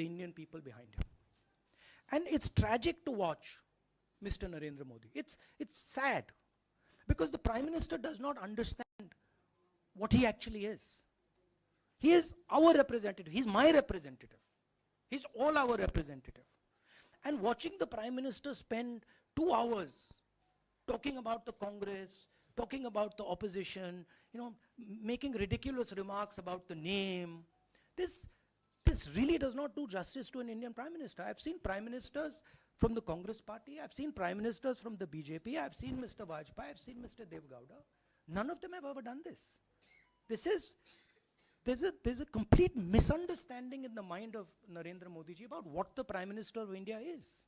the Indian people behind him. And it's tragic to watch Mr. Narendra Modi. It's sad because the Prime Minister does not understand what he actually is. He is our representative. He's my representative. He's all our representative. And watching the Prime Minister spend 2 hours talking about the Congress, talking about the opposition, making ridiculous remarks about the name, this really does not do justice to an Indian Prime Minister. I've seen Prime Ministers from the Congress party, I've seen Prime Ministers from the BJP, I've seen Mr. Vajpayee, I've seen Mr. Dev Gowda. None of them have ever done this. There's a complete misunderstanding in the mind of Narendra Modi ji about what the Prime Minister of India is.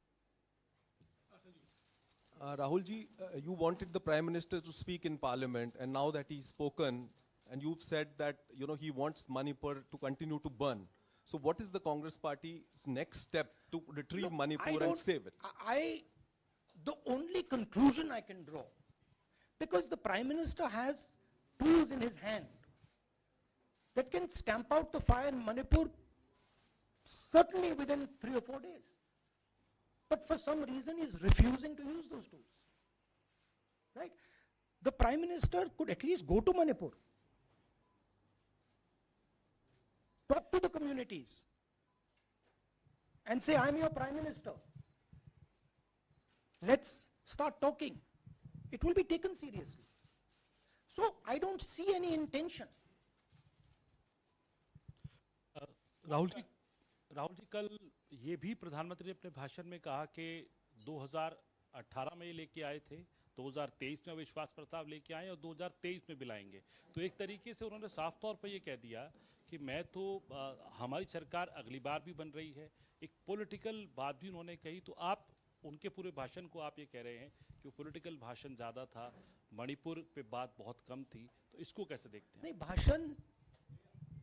Rahul ji, you wanted the Prime Minister to speak in Parliament, and now that he's spoken, and you've said that he wants Manipur to continue to burn. So what is the Congress Party's next step to retrieve Manipur and save it? The only conclusion I can draw, because the Prime Minister has tools in his hand that can stamp out the fire in Manipur certainly within 3 or 4 days. But for some reason he's refusing to use those tools. Right? The Prime Minister could at least go to Manipur, talk to the communities and say, I'm your Prime Minister. Let's start talking. It will be taken seriously. So I don't see any intention. Rahul ji कल ये भी प्रधानमंत्री ने अपने भाषण में कहा कि 2018 में ये लेके आए थे, 2023 में विश्वास प्रस्ताव लेके आए और 2023 में भी लाएंगे। तो एक तरीके से उन्होंने साफ तौर पर ये कह दिया कि मैं तो हमारी सरकार अगली बार भी बन रही है। एक पॉलिटिकल बात भी उन्होंने कही। तो आप उनके पूरे भाषण को आप ये कह रहे हैं कि वो पॉलिटिकल भाषण ज़्यादा था, मणिपुर पे बात बहुत कम थी, तो इसको कैसे देखते हैं? नहीं, भाषण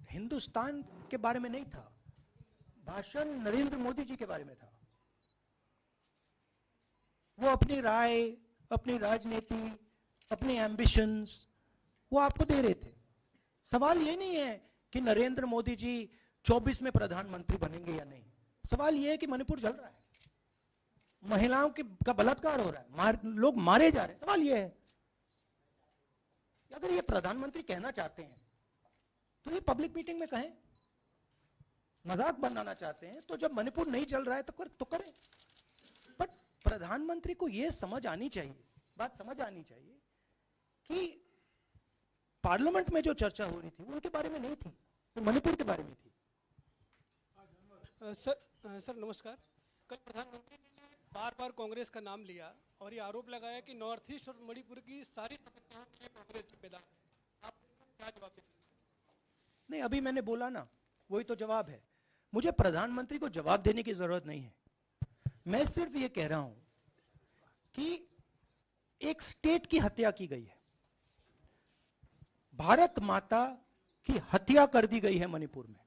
हिंदुस्तान के बारे में नहीं था, भाषण नरेंद्र मोदी जी के बारे में था। वो अपनी राय, अपनी राजनीति, अपने एम्बिशंस वो आपको दे रहे थे। सवाल ये नहीं है कि नरेंद्र मोदी जी 24 में प्रधानमंत्री बनेंगे या नहीं। सवाल ये है कि मणिपुर जल रहा है, महिलाओं का बलात्कार हो रहा है, लोग मारे जा रहे हैं। सवाल ये है, अगर ये प्रधानमंत्री कहना चाहते हैं तो ये पब्लिक मीटिंग में कहें। मजाक बनाना चाहते हैं तो जब मणिपुर नहीं चल रहा है तो करें। बट प्रधानमंत्री को ये समझ आनी चाहिए, बात समझ आनी चाहिए कि पार्लियामेंट में जो चर्चा हो रही थी वो उनके बारे में नहीं थी, वो मणिपुर के बारे में थी। सर नमस्कार। कल प्रधानमंत्री ने बार बार कांग्रेस का नाम लिया और ये आरोप लगाया कि नॉर्थ ईस्ट और मणिपुर की सारी समस्याओं के कांग्रेस जिम्मेदार है। आप क्या जवाब देंगे? नहीं, अभी मैंने बोला ना, वही तो जवाब है। मुझे प्रधानमंत्री को जवाब देने की जरूरत नहीं है। मैं सिर्फ ये कह रहा हूं कि एक स्टेट की हत्या की गई है, भारत माता की हत्या कर दी गई है मणिपुर में।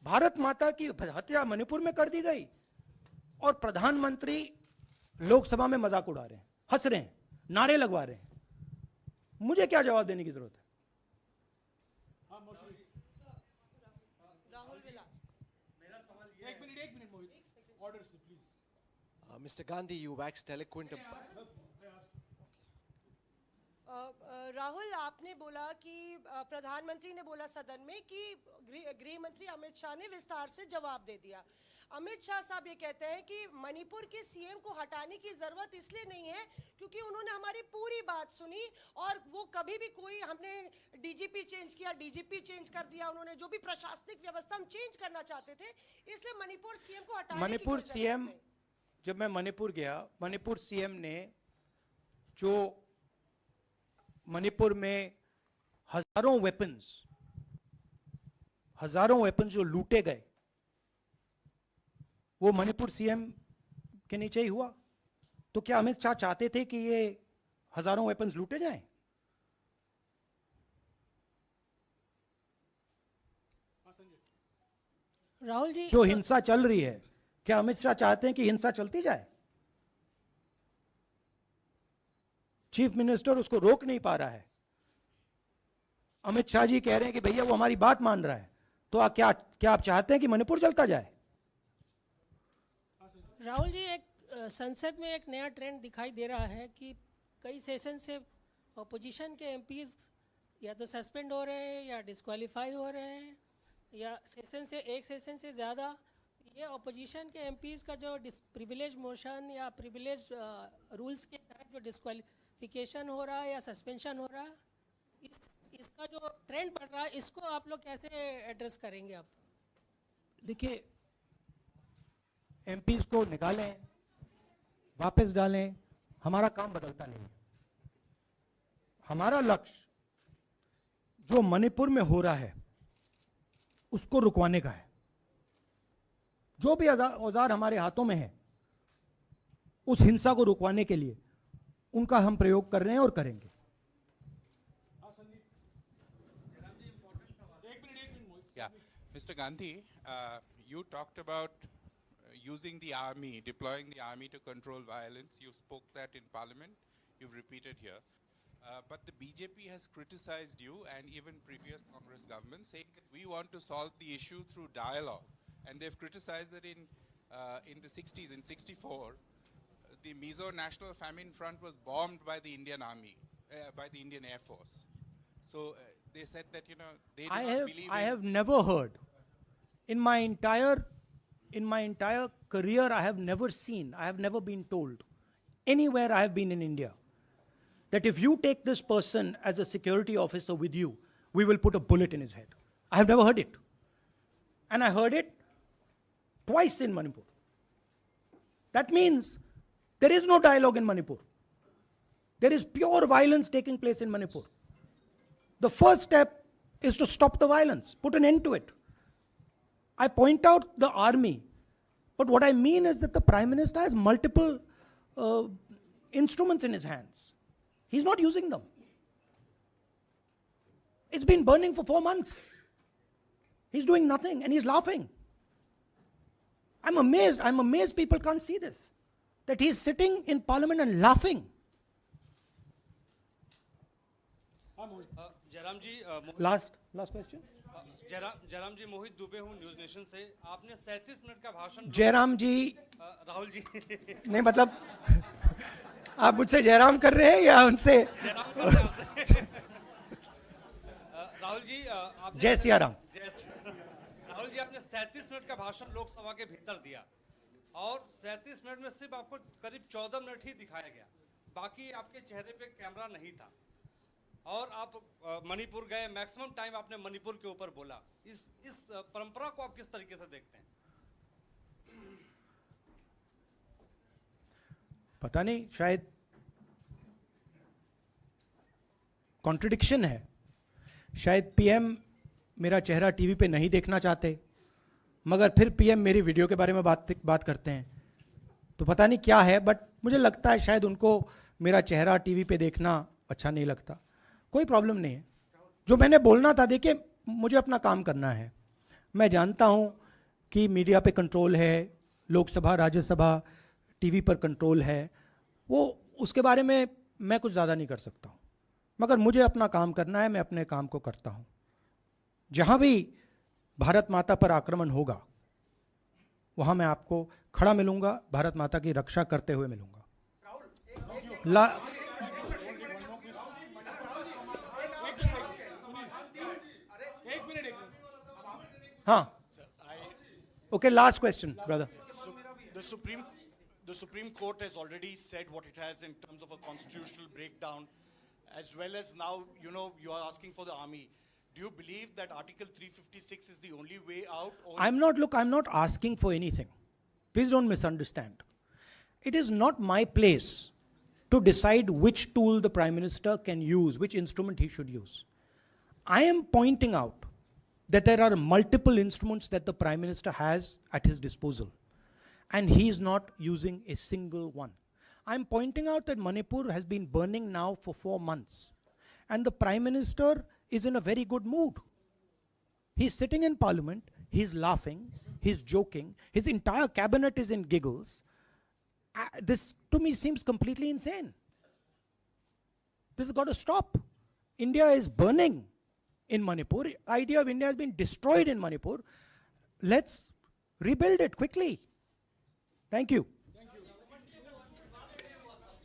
भारत माता की हत्या मणिपुर में कर दी गई और प्रधानमंत्री लोकसभा में मजाक उड़ा रहे हैं, हंस रहे हैं, नारे लगवा रहे हैं। मुझे क्या जवाब देने की जरूरत है? Mr. Gandhi, you waxed eloquent. Rahul, आपने बोला कि प्रधानमंत्री ने बोला सदन में कि गृह मंत्री अमित शाह ने विस्तार से जवाब दे दिया। अमित शाह साहब ये कहते हैं कि मणिपुर के सीएम को हटाने की जरूरत इसलिए नहीं है क्योंकि उन्होंने हमारी पूरी बात सुनी और वो कभी भी कोई हमने डीजीपी चेंज किया, डीजीपी चेंज कर दिया, उन्होंने जो भी प्रशासनिक व्यवस्था हम चेंज करना चाहते थे, इसलिए मणिपुर सीएम को हटाने मणिपुर सीएम, जब मैं मणिपुर गया, मणिपुर सीएम ने जो मणिपुर में हजारों वेपन्स जो लूटे गए, वो मणिपुर सीएम के नीचे ही हुआ। तो क्या अमित शाह चाहते थे कि ये हजारों वेपन्स लूटे जाएं? राहुल जी, जो हिंसा चल रही है, क्या अमित शाह चाहते हैं कि हिंसा चलती जाए? चीफ मिनिस्टर उसको रोक नहीं पा रहा है। अमित शाह जी कह रहे हैं कि भैया वो हमारी बात मान रहा है, तो क्या क्या आप चाहते हैं कि मणिपुर चलता जाए? राहुल जी, एक संसद में एक नया ट्रेंड दिखाई दे रहा है कि कई सेशन से अपोजिशन के एमपीज या तो सस्पेंड हो रहे हैं या डिस्क्वालीफाई हो रहे हैं, या एक सेशन से ज़्यादा ये अपोजिशन के एमपीज का जो प्रिविलेज मोशन या प्रिविलेज रूल्स के तहत जो डिस्क्वालिफिकेशन हो रहा है या सस्पेंशन हो रहा है, इसका जो ट्रेंड बढ़ रहा है, इसको आप लोग कैसे एड्रेस करेंगे आप? देखिए, एमपीज को निकालें, वापस डालें, हमारा काम बदलता नहीं है। हमारा लक्ष्य जो मणिपुर में हो रहा है उसको रुकवाने का है। जो भी औजार हमारे हाथों में है उस हिंसा को रुकवाने के लिए उनका हम प्रयोग कर रहे हैं और करेंगे। Yeah, Mr. Gandhi, you talked about using the army, deploying the army to control violence. You spoke that in Parliament. You've repeated here. But the BJP has criticized you and even previous Congress governments, saying that we want to solve the issue through dialogue. And they've criticized that in the 60s, in 64, the Mizo National Famine Front was bombed by the Indian Army, by the Indian Air Force. So they said that, you know, they do not believe I in... have never heard in my entire career, I have never been told anywhere I have been in India that if you take this person as a security officer with you, we will put a bullet in his head. I have never heard it. And I heard it twice in Manipur. That means there is no dialogue in Manipur. There is pure violence taking place in Manipur. The first step is to stop the violence, put an end to it. I point out the army, but what I mean is that the Prime Minister has multiple instruments in his hands. He's not using them. It's been burning for 4 months. He's doing nothing and he's laughing. I'm amazed people can't see this. That he's sitting in Parliament and laughing. Jairam ji Last question. Jairam जी, मोहित दुबे हूँ news nation से। आपने 37 minute का भाषण जयराम जी राहुल जी नहीं, मतलब आप मुझसे जयराम कर रहे हैं या उनसे? जयराम कर रहे हैं आपसे। राहुल जी आपने जय सिया राम। राहुल जी, आपने 37 मिनट का भाषण लोकसभा के भीतर दिया और 37 मिनट में सिर्फ आपको करीब 14 मिनट ही दिखाया गया, बाकी आपके चेहरे पे कैमरा नहीं था और आप मणिपुर गए, मैक्सिमम टाइम आपने मणिपुर के ऊपर बोला। इस परंपरा को आप किस तरीके से देखते हैं? पता नहीं, शायद कॉन्ट्रडिक्शन है। शायद पीएम मेरा चेहरा टीवी पे नहीं देखना चाहते, मगर फिर पीएम मेरी वीडियो के बारे में बात करते हैं। तो पता नहीं क्या है, बट मुझे लगता है शायद उनको मेरा चेहरा टीवी पे देखना अच्छा नहीं लगता। कोई प्रॉब्लम नहीं है। जो मैंने बोलना था, देखिए मुझे अपना काम करना है। मैं जानता हूं कि मीडिया पे कंट्रोल है, लोकसभा राज्यसभा टीवी पर कंट्रोल है, वो उसके बारे में मैं कुछ ज़्यादा नहीं कर सकता हूं, मगर मुझे अपना काम करना है। मैं अपने काम को करता हूं। जहां भी भारत माता पर आक्रमण होगा वहां मैं आपको खड़ा मिलूंगा, भारत माता की रक्षा करते हुए मिलूंगा। हाँ, okay, last question, brother. The Supreme Court has already said what it has in terms of a constitutional breakdown, as well as now, you know, you are asking for the army. Do you believe that Article 356 is the only way out? Or I'm not asking for anything. Please don't misunderstand. It is not my place to decide which tool the Prime Minister can use, which instrument he should use. I am pointing out that there are multiple instruments that the Prime Minister has at his disposal, and he is not using a single one. I'm pointing out that Manipur has been burning now for 4 months, and the Prime Minister is in a very good mood. He's sitting in Parliament, he's laughing, he's joking, his entire cabinet is in giggles. This to me seems completely insane. This has got to stop. India is burning. in Manipur. Idea of India has been destroyed in Manipur. Let's rebuild it quickly. Thank you.